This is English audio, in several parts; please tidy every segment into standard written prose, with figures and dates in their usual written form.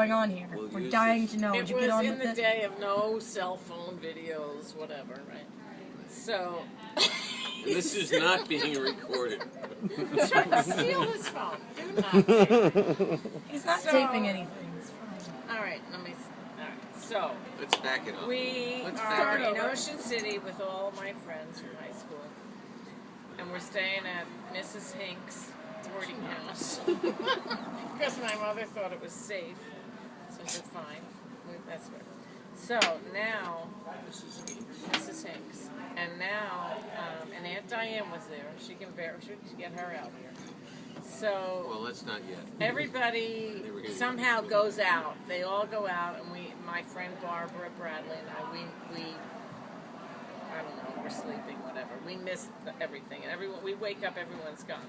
going on here? We're dying to know. It Would you get on was with in the it? day of no cell phone videos, whatever, right? So... This is not being recorded. Try to steal his phone. Do not tape. He's not taping anything. It's fine. All right, so Let's back it up. we are in Ocean City with all of my friends from high school, and we're staying at Mrs. Hink's boarding house because my mother thought it was safe, so we said fine. That's right. So now, Mrs. Hink's, and now, and Aunt Diane was there. She can get her out here. So, Well, let's not yet. everybody somehow goes out. They all go out, and my friend Barbara Bradley and I, I don't know, we're sleeping, whatever. We miss everything, and we wake up, everyone's gone.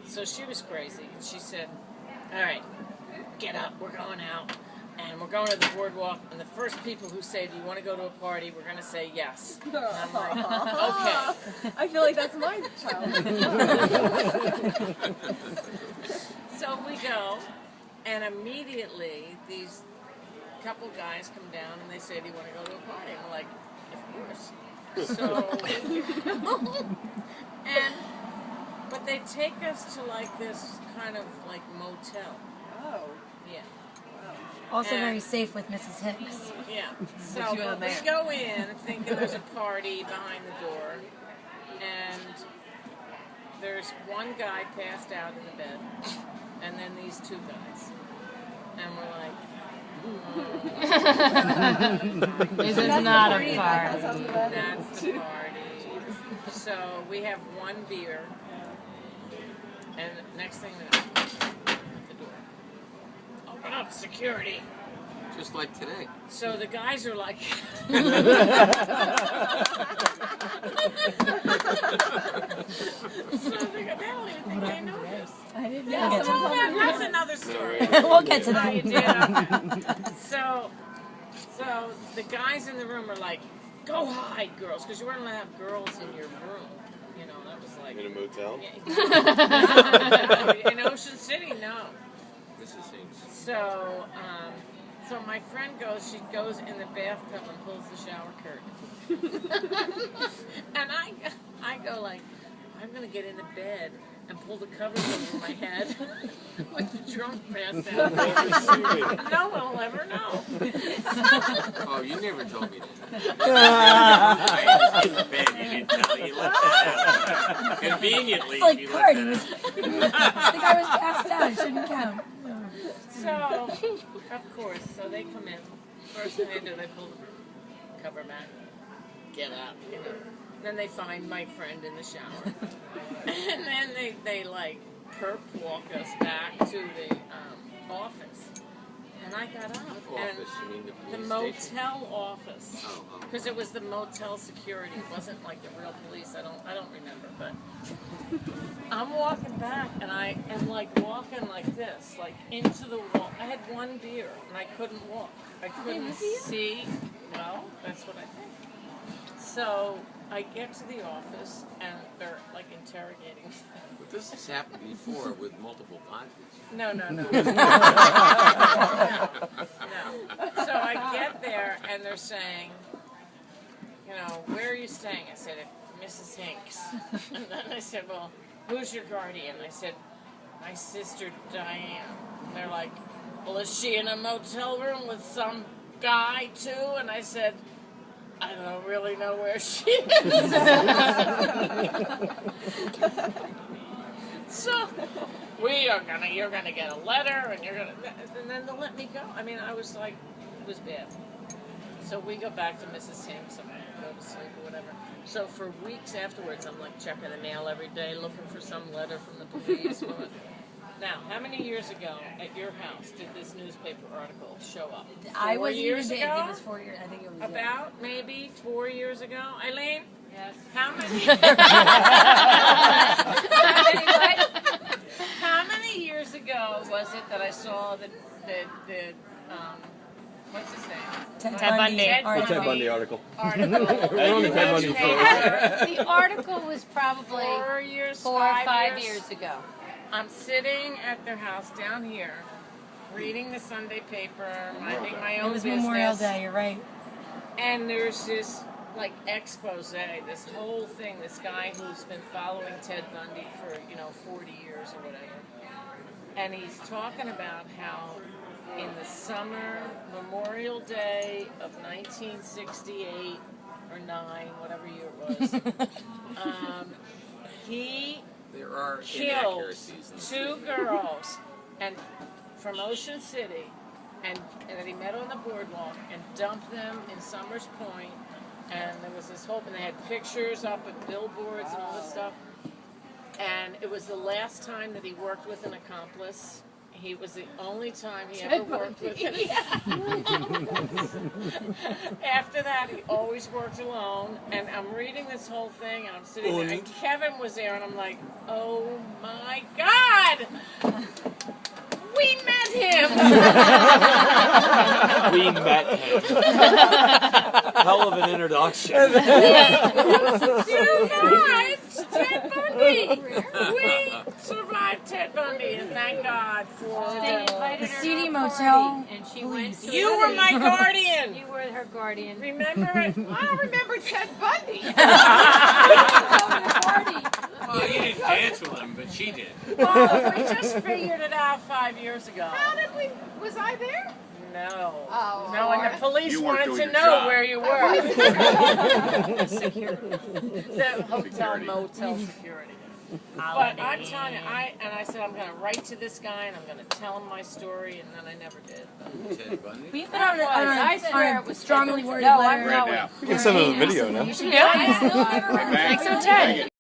So she was crazy, and she said, all right, get up, we're going out. And we're going to the boardwalk, and the first people who say, do you want to go to a party, we're going to say yes. And I'm like, okay. I feel like that's my child. So we go, and immediately these couple guys come down, and they say, do you want to go to a party? And we're like, of course. So, but they take us to like this kind of like motel. Oh. Yeah. Also very safe with Mrs. Hicks. Yeah. So we go in thinking there's a party behind the door, and there's one guy passed out in the bed, and then these two guys, and we're like, this is not a party. That's the party. So we have one beer, and next thing we know, the door. Open up, security. Just like today. So the guys are like... so they don't even think they know this. I didn't Yeah, know. that's another story. We'll get to that. Yeah. So the guys in the room are like, go hide, girls, because you weren't allowed to have girls in your room. You know, that was like... In a motel? No, in Ocean City, no. Mrs. Hinks. So, so my friend she goes in the bathtub and pulls the shower curtain. And I go like, I'm going to get in the bed and pull the covers over my head with the drunk passed out. No one will ever know. Oh, you never told me that. In the bed, you didn't tell me. You left that out. Conveniently, It's like you card. left that out. The guy was passed out. It shouldn't count. So, of course, so they come in. First thing they do, they pull the cover back. Get up, you know. Then they find my friend in the shower. And then they like perp walk us back to the office. And I got up. And Office, you mean the police station? motel office. Oh. Because it was the motel security. It wasn't like the real police. I don't remember, but I'm walking back and I am like walking like this, like into the wall. I had one beer and I couldn't walk. I couldn't see. Well, that's what I think. So I get to the office and they're like interrogating me. But this has happened before with multiple vodkas. No. No. So I get there and they're saying, you know, where are you staying? I said, at Mrs. Hink's. And then I said, well, who's your guardian? I said, my sister Diane. And they're like, well, is she in a motel room with some guy too? And I said, I don't really know where she is. So you're gonna get a letter, and then they'll let me go. I mean, I was like, it was bad. So we go back to Mrs. Hinks and go to sleep or whatever. So for weeks afterwards, I'm like checking the mail every day, looking for some letter from the police. Now, how many years ago at your house did this newspaper article show up? 4 years ago? I think it was 4 years. I think it was About maybe 4 years ago, Eileen. Yes. How many? How many years ago was it that I saw the what's his name? Ted Bundy. Ted Bundy article. The article was probably 4 years, 4 or 5 years ago. I'm sitting at their house down here reading the Sunday paper, minding my It own was business. Memorial Day, you're right. And there's this like expose, this whole thing, this guy who's been following Ted Bundy for, 40 years or whatever. And he's talking about how in the summer, Memorial Day of 1968 or 9, whatever year it was, he There are killed inaccuracies. in 2 girls and from Ocean City and that he met on the boardwalk and dumped them in Summers Point. And there was this whole, and they had pictures up at billboards and all this stuff. And it was the last time that he worked with an accomplice. He was the only time he ever worked with an After that, he always worked alone. And I'm reading this whole thing, and I'm sitting there, and Kevin was there, and I'm like, oh my God! We met him! We met him. Hell of an introduction. 2 guys! Ted Bundy! We survived Ted Bundy, and thank God for They invited The her seedy to a motel party, and she went to You were my guardian! You were her guardian. Remember it? I don't remember Ted Bundy. Well, you didn't dance with him, but she did. Well, we just figured it out 5 years ago. How did we? Was I there? No. Oh, No, and the Lord. police You weren't wanted to doing know your job. where you were. The hotel, Security. motel security. But I'm telling you, I said I'm going to write to this guy and I'm going to tell him my story, and then I never did. Ted Bundy? We've been on I swear a it was strongly worded No, letter. I'm not. Right now. You can send him a video now. You should go. Hey, Matt. Thanks, so Ted.